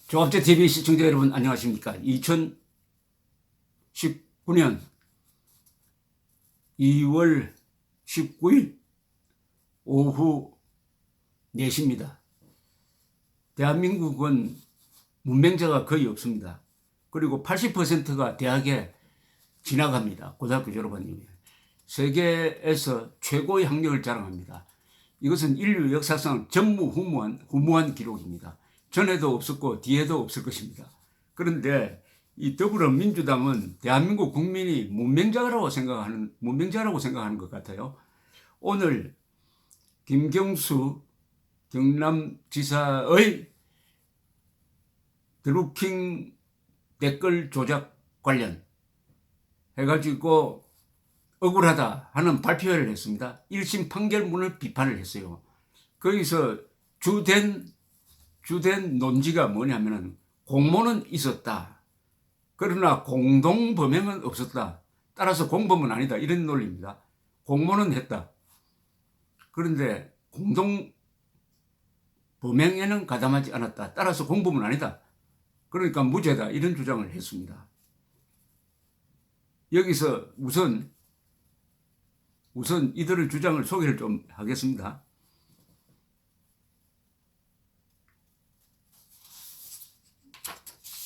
조합제 TV 시청자 여러분 안녕하십니까? 2019년 2월 19일 오후 4시입니다. 대한민국은 문맹자가 거의 없습니다. 그리고 80%가 대학에 진학합니다. 고등학교 졸업한 이후에. 세계에서 최고의 학력을 자랑합니다. 이것은 인류 역사상 전무후무한 기록입니다. 전에도 없었고 뒤에도 없을 것입니다. 그런데 이 더불어민주당은 대한민국 국민이 문맹자라고 생각하는 것 같아요. 오늘 김경수 경남지사의 드루킹 댓글 조작 관련 해가지고 억울하다 하는 발표를 했습니다. 1심 판결문을 비판을 했어요. 거기서 주된 논지가 뭐냐면은 공모는 있었다. 그러나 공동범행은 없었다. 따라서 공범은 아니다. 이런 논리입니다. 공모는 했다. 그런데 공동범행에는 가담하지 않았다. 따라서 공범은 아니다. 그러니까 무죄다. 이런 주장을 했습니다. 여기서 우선 이들의 주장을 소개를 좀 하겠습니다.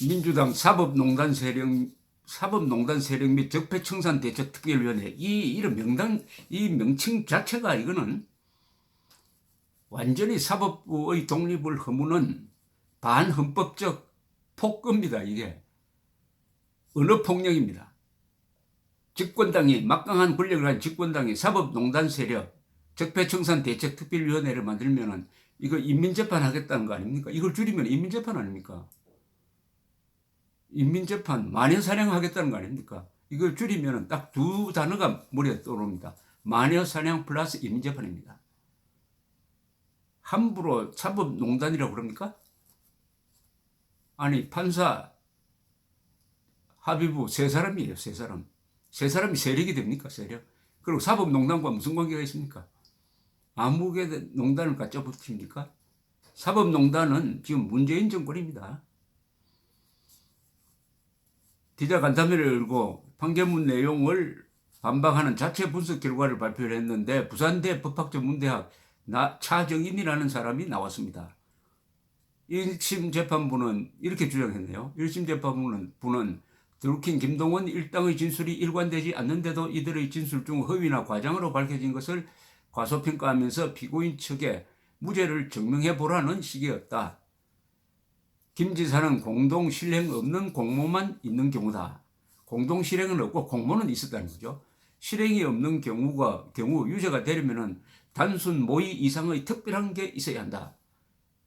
민주당 사법농단 세력 및 적폐청산 대책 특별위원회 이런 이 명칭 자체가 이거는 완전히 사법부의 독립을 허무는 반헌법적 폭거입니다. 이게 언어폭력입니다. 집권당이 막강한 권력을 가진 집권당이 사법농단 세력 적폐청산 대책 특별위원회를 만들면은 이거 인민재판 하겠다는 거 아닙니까? 이걸 줄이면 인민재판 아닙니까? 인민재판, 마녀사냥 하겠다는 거 아닙니까? 이걸 줄이면 딱 두 단어가 머리에 떠오릅니다. 마녀사냥 플러스 인민재판입니다. 함부로 사법농단이라고 그럽니까? 아니, 판사, 합의부 세 사람이에요, 세 사람. 세 사람이 세력이 됩니까, 세력? 그리고 사법농단과 무슨 관계가 있습니까? 아무개 농단을 갖다 붙입니까? 사법농단은 지금 문재인 정권입니다. 기자간담회를 열고 판결문 내용을 반박하는 자체 분석 결과를 발표를 했는데 부산대 법학전문대학 차정인이라는 사람이 나왔습니다. 1심 재판부는 이렇게 주장했네요. 1심 재판부는 드루킹 김동원 일당의 진술이 일관되지 않는데도 이들의 진술 중 허위나 과장으로 밝혀진 것을 과소평가하면서 피고인 측에 무죄를 증명해 보라는 식이었다. 김 지사는 공동 실행 없는 공모만 있는 경우다. 공동 실행은 없고 공모는 있었다는 거죠. 실행이 없는 경우 유죄가 되려면은 단순 모의 이상의 특별한 게 있어야 한다.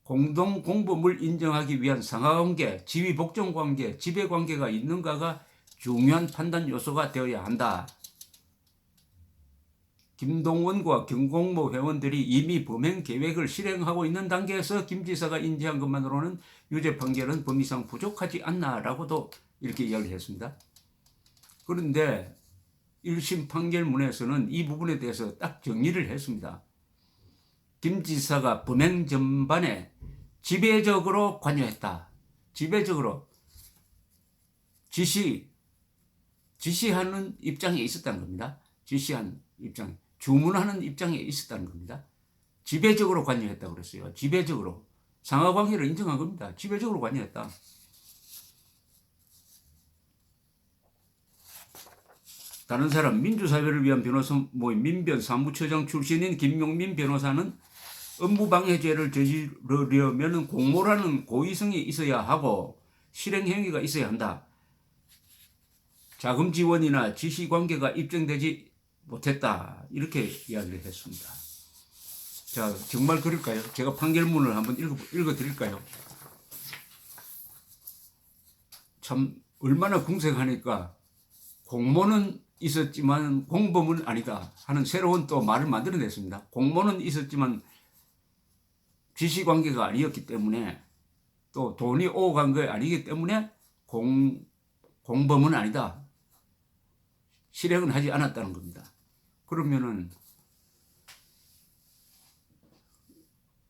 공동 공범을 인정하기 위한 상하관계, 지위복종관계, 지배관계가 있는가가 중요한 판단 요소가 되어야 한다. 김동원과 경공모 회원들이 이미 범행 계획을 실행하고 있는 단계에서 김 지사가 인지한 것만으로는 유죄 판결은 법리상 부족하지 않나라고도 이렇게 이야기를 했습니다. 그런데 1심 판결문에서는 이 부분에 대해서 딱 정리를 했습니다. 김 지사가 범행 전반에 지배적으로 관여했다. 지배적으로 지시하는 입장에 있었다는 겁니다. 지시한 입장, 주문하는 입장에 있었다는 겁니다. 지배적으로 관여했다고 그랬어요. 지배적으로. 상하관계를 인정한 겁니다. 지배적으로 관여했다. 다른 사람, 민주사회를 위한 변호사 모임 민변 사무처장 출신인 김용민 변호사는 업무방해죄를 저지르려면 공모라는 고의성이 있어야 하고 실행행위가 있어야 한다. 자금 지원이나 지시관계가 입증되지 못했다. 이렇게 이야기를 했습니다. 자, 정말 그럴까요? 제가 판결문을 한번 읽어드릴까요? 참 얼마나 궁색하니까 공모는 있었지만 공범은 아니다 하는 새로운 또 말을 만들어냈습니다. 공모는 있었지만 지시관계가 아니었기 때문에 또 돈이 오고 간 게 아니기 때문에 공범은 아니다. 실행은 하지 않았다는 겁니다. 그러면은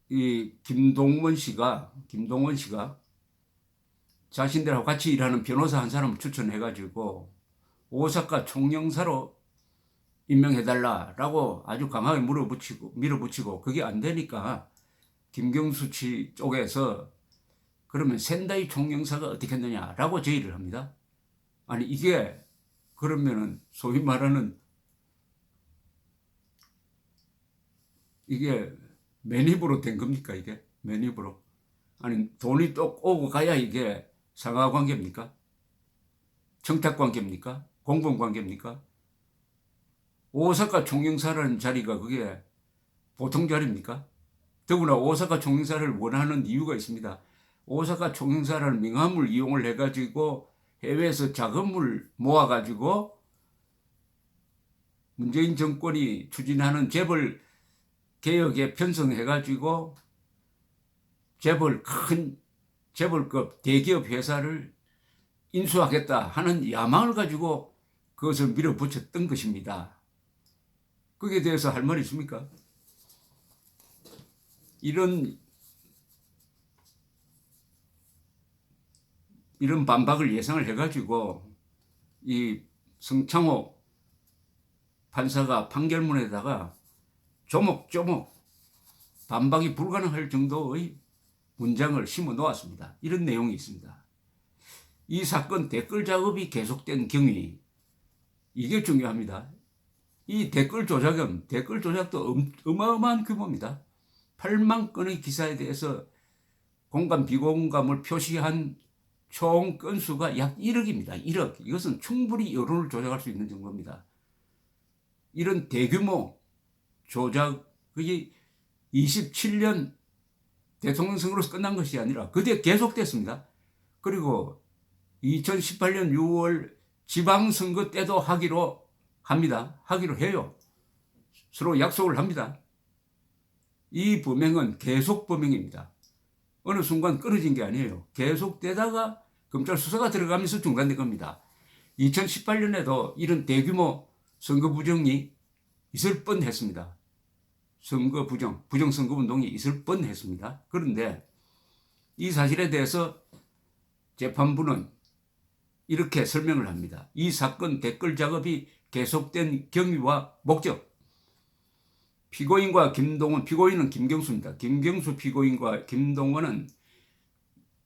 이 김동원 씨가 자신들하고 같이 일하는 변호사 한 사람을 추천해가지고 오사카 총영사로 임명해달라라고 아주 강하게 밀어붙이고 그게 안 되니까 김경수 씨 쪽에서 그러면 센다이 총영사가 어떻게 했느냐라고 제의를 합니다. 아니 이게 그러면은 소위 말하는 이게 맨입으로 된 겁니까 이게? 맨입으로. 아니 돈이 또 오고 가야 이게 상하관계입니까? 청탁관계입니까? 공범관계입니까? 오사카 총영사라는 자리가 그게 보통 자리입니까? 더구나 오사카 총영사를 원하는 이유가 있습니다. 오사카 총영사라는 명함을 이용을 해가지고 해외에서 자금을 모아가지고 문재인 정권이 추진하는 재벌 개혁에 편성해가지고 큰 재벌급 대기업 회사를 인수하겠다 하는 야망을 가지고 그것을 밀어붙였던 것입니다. 거기에 대해서 할 말이 있습니까? 이런 반박을 예상을 해가지고 이 성창호 판사가 판결문에다가 조목조목 반박이 불가능할 정도의 문장을 심어 놓았습니다. 이런 내용이 있습니다. 이 사건 댓글 작업이 계속된 경위, 이게 중요합니다. 이 댓글 조작도 어마어마한 규모입니다. 8만 건의 기사에 대해서 공감, 비공감을 표시한 총 건수가 약 1억입니다. 1억. 이것은 충분히 여론을 조작할 수 있는 정도입니다. 이런 대규모 조작이 27년 대통령 선거로서 끝난 것이 아니라 그때 계속됐습니다. 그리고 2018년 6월 지방선거 때도 하기로 합니다. 하기로 해요. 서로 약속을 합니다. 이 범행은 계속 범행입니다. 어느 순간 끊어진 게 아니에요. 계속되다가 검찰 수사가 들어가면서 중단된 겁니다. 2018년에도 이런 대규모 선거 부정이 있을 뻔했습니다. 선거 부정선거 운동이 있을 뻔했습니다. 그런데 이 사실에 대해서 재판부는 이렇게 설명을 합니다. 이 사건 댓글 작업이 계속된 경위와 목적. 피고인과 김동원, 피고인은 김경수입니다. 김경수 피고인과 김동원은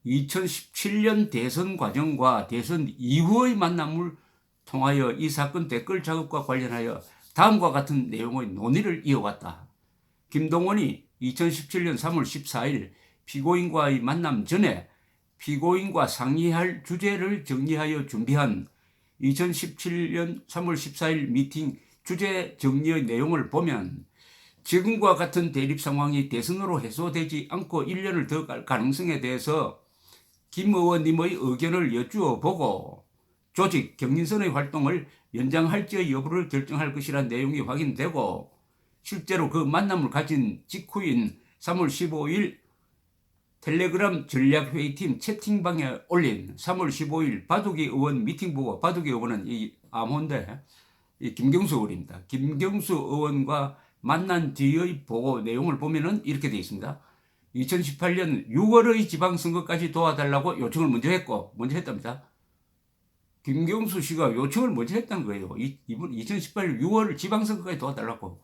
2017년 대선 과정과 대선 이후의 만남을 통하여 이 사건 댓글 작업과 관련하여 다음과 같은 내용의 논의를 이어왔다. 김동원이 2017년 3월 14일 피고인과의 만남 전에 피고인과 상의할 주제를 정리하여 준비한 2017년 3월 14일 미팅 주제 정리의 내용을 보면 지금과 같은 대립 상황이 대선으로 해소되지 않고 1년을 더 갈 가능성에 대해서 김 의원님의 의견을 여쭈어 보고 조직, 경인선의 활동을 연장할지의 여부를 결정할 것이라는 내용이 확인되고 실제로 그 만남을 가진 직후인 3월 15일 텔레그램 전략회의팀 채팅방에 올린 3월 15일 바둑이 의원 미팅 보고, 바둑이 의원은 이 암호인데 이 김경수 의원입니다. 김경수 의원과 만난 뒤의 보고 내용을 보면은 이렇게 되어 있습니다. 2018년 6월의 지방선거까지 도와달라고 요청을 먼저 했답니다. 김경수 씨가 요청을 먼저 했다는 거예요. 이분 2018년 6월 지방선거까지 도와달라고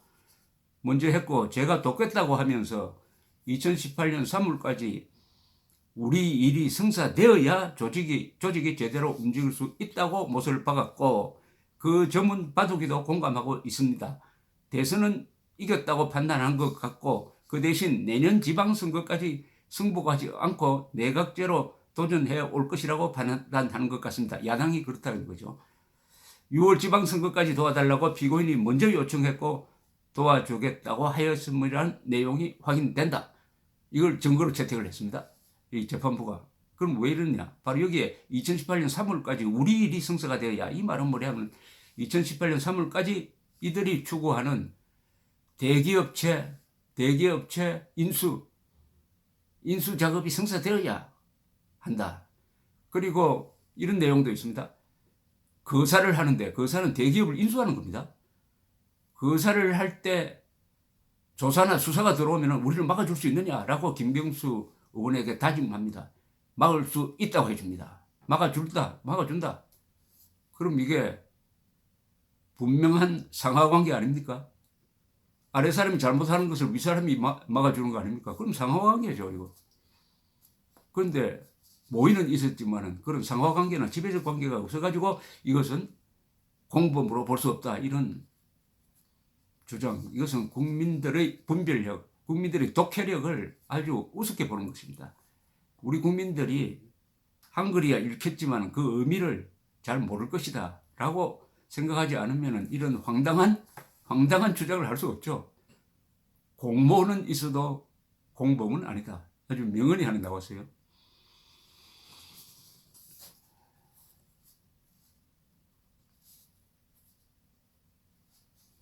먼저 했고, 제가 돕겠다고 하면서 2018년 3월까지 우리 일이 성사되어야 조직이 제대로 움직일 수 있다고 못을 박았고, 그 점은 바둑이도 공감하고 있습니다. 대선은 이겼다고 판단한 것 같고 그 대신 내년 지방선거까지 승복하지 않고 내각제로 도전해 올 것이라고 판단하는 것 같습니다. 야당이 그렇다는 거죠. 6월 지방선거까지 도와달라고 피고인이 먼저 요청했고 도와주겠다고 하였음이라는 내용이 확인된다. 이걸 증거로 채택을 했습니다. 이 재판부가. 그럼 왜 이러냐? 바로 여기에 2018년 3월까지 우리 일이 성사가 되어야, 이 말은 뭐냐면 2018년 3월까지 이들이 추구하는 대기업체 인수 작업이 성사되어야 한다. 그리고 이런 내용도 있습니다. 거사를 하는데, 거사는 대기업을 인수하는 겁니다. 거사를 할 때 조사나 수사가 들어오면 우리를 막아줄 수 있느냐라고 김경수 의원에게 다짐합니다. 막을 수 있다고 해줍니다. 막아준다. 그럼 이게 분명한 상하관계 아닙니까? 아래 사람이 잘못하는 것을 위 사람이 막아주는 거 아닙니까? 그럼 상하관계죠, 이거. 그런데 모의는 있었지만은 그런 상하관계나 지배적 관계가 없어가지고 이것은 공범으로 볼 수 없다. 이런 주장. 이것은 국민들의 분별력, 국민들의 독해력을 아주 우습게 보는 것입니다. 우리 국민들이 한글이야 읽혔지만 그 의미를 잘 모를 것이다 라고 생각하지 않으면 이런 황당한 주장을 할 수 없죠. 공모는 있어도 공범은 아니다. 아주 명언이 하나 나왔어요.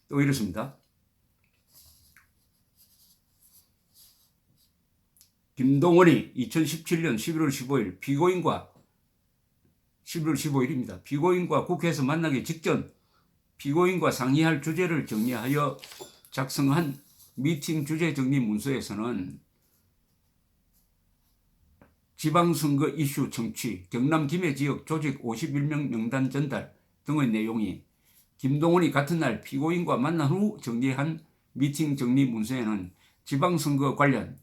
또 이렇습니다. 김동원이 2017년 11월 15일 피고인과 11월 15일입니다. 피고인과 국회에서 만나기 직전 피고인과 상의할 주제를 정리하여 작성한 미팅 주제 정리 문서에서는 지방선거 이슈 청취, 경남 김해 지역 조직 51명 명단 전달 등의 내용이 김동원이 같은 날 피고인과 만난 후 정리한 미팅 정리 문서에는 지방선거 관련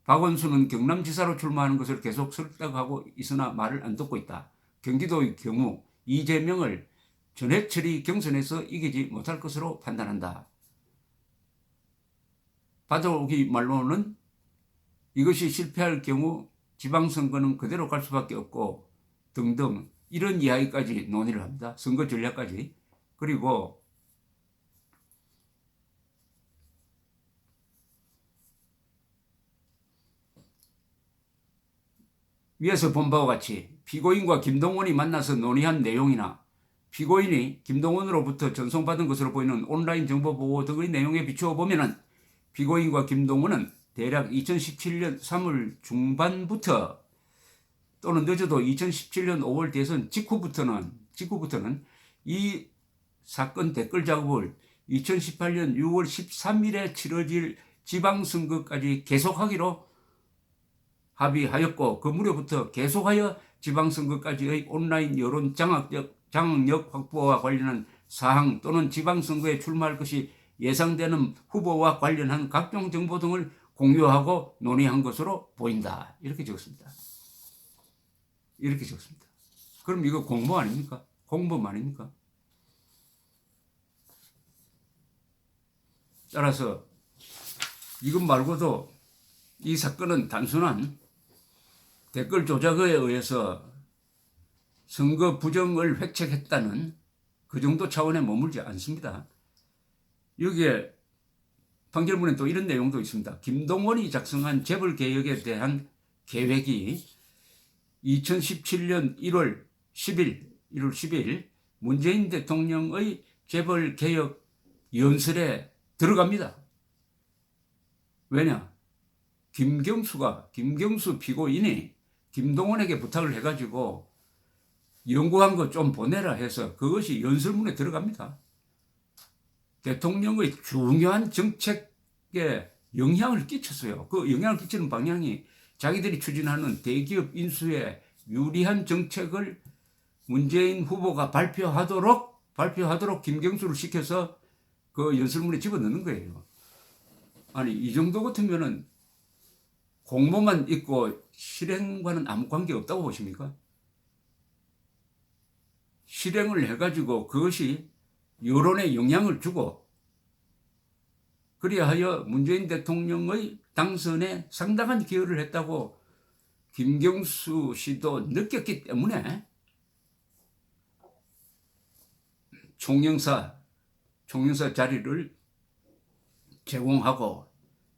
박원순은 경남지사로 출마하는 것을 계속 설득하고 있으나 말을 안 듣고 있다. 경기도의 경우 이재명을 전해철이 경선에서 이기지 못할 것으로 판단한다. 받아오기 말로는 이것이 실패할 경우 지방선거는 그대로 갈 수밖에 없고 등등 이런 이야기까지 논의를 합니다. 선거 전략까지. 그리고 위에서 본 바와 같이 피고인과 김동원이 만나서 논의한 내용이나 피고인이 김동원으로부터 전송받은 것으로 보이는 온라인 정보 보고 등의 내용에 비추어 보면은 피고인과 김동원은 대략 2017년 3월 중반부터 또는 늦어도 2017년 5월 대선 직후부터는 이 사건 댓글 작업을 2018년 6월 13일에 치러질 지방선거까지 계속하기로 합의하였고 그 무렵부터 계속하여 지방선거까지의 온라인 여론 장악력 확보와 관련한 사항 또는 지방선거에 출마할 것이 예상되는 후보와 관련한 각종 정보 등을 공유하고 논의한 것으로 보인다. 이렇게 적었습니다. 그럼 이거 공모 아닙니까? 공범 아닙니까? 따라서 이것 말고도 이 사건은 단순한 댓글 조작에 의해서 선거 부정을 획책했다는 그 정도 차원에 머물지 않습니다. 여기에 판결문에 또 이런 내용도 있습니다. 김동원이 작성한 재벌개혁에 대한 계획이 2017년 1월 10일 문재인 대통령의 재벌개혁 연설에 들어갑니다. 왜냐? 김경수 피고인이 김동원에게 부탁을 해가지고 연구한 거 좀 보내라 해서 그것이 연설문에 들어갑니다. 대통령의 중요한 정책에 영향을 끼쳤어요. 그 영향을 끼치는 방향이 자기들이 추진하는 대기업 인수에 유리한 정책을 문재인 후보가 발표하도록 김경수를 시켜서 그 연설문에 집어넣는 거예요. 아니, 이 정도 같으면은 공모만 있고 실행과는 아무 관계 없다고 보십니까? 실행을 해가지고 그것이 여론에 영향을 주고 그리하여 문재인 대통령의 당선에 상당한 기여를 했다고 김경수 씨도 느꼈기 때문에 총영사 자리를 제공하고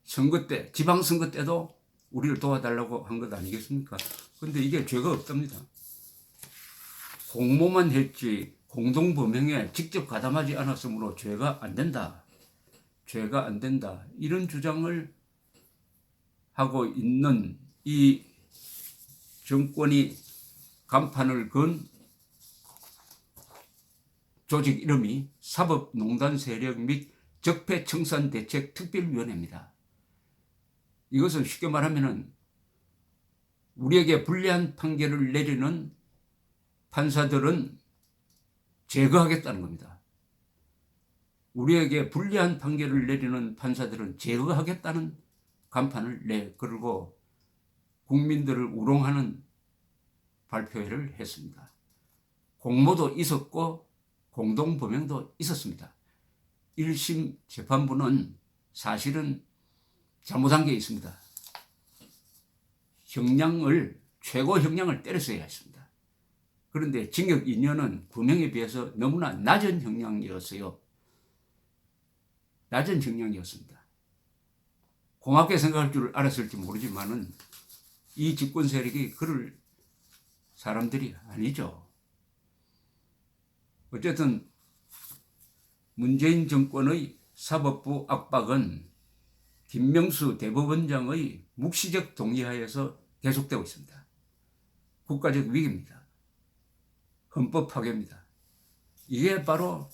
선거 때, 지방선거 때도 우리를 도와달라고 한 것 아니겠습니까? 근데 이게 죄가 없답니다. 공모만 했지 공동범행에 직접 가담하지 않았으므로 죄가 안 된다. 이런 주장을 하고 있는 이 정권이 간판을 건 조직 이름이 사법농단 세력 및 적폐청산대책특별위원회입니다. 이것은 쉽게 말하면은 우리에게 불리한 판결을 내리는 판사들은 제거하겠다는 겁니다. 우리에게 불리한 판결을 내리는 판사들은 제거하겠다는 간판을 내걸고 국민들을 우롱하는 발표회를 했습니다. 공모도 있었고 공동범행도 있었습니다. 1심 재판부는 사실은 잘못한 게 있습니다. 최고 형량을 때렸어야 했습니다. 그런데 징역 2년은 범행에 비해서 너무나 낮은 형량이었어요. 낮은 형량이었습니다. 고맙게 생각할 줄 알았을지 모르지만은 이 집권 세력이 그럴 사람들이 아니죠. 어쨌든 문재인 정권의 사법부 압박은 김명수 대법원장의 묵시적 동의하에서 계속되고 있습니다. 국가적 위기입니다. 헌법 파괴입니다. 이게 바로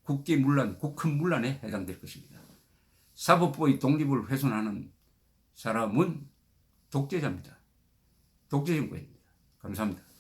국기문란, 국헌문란에 해당될 것입니다. 사법부의 독립을 훼손하는 사람은 독재자입니다. 독재 정권입니다. 감사합니다.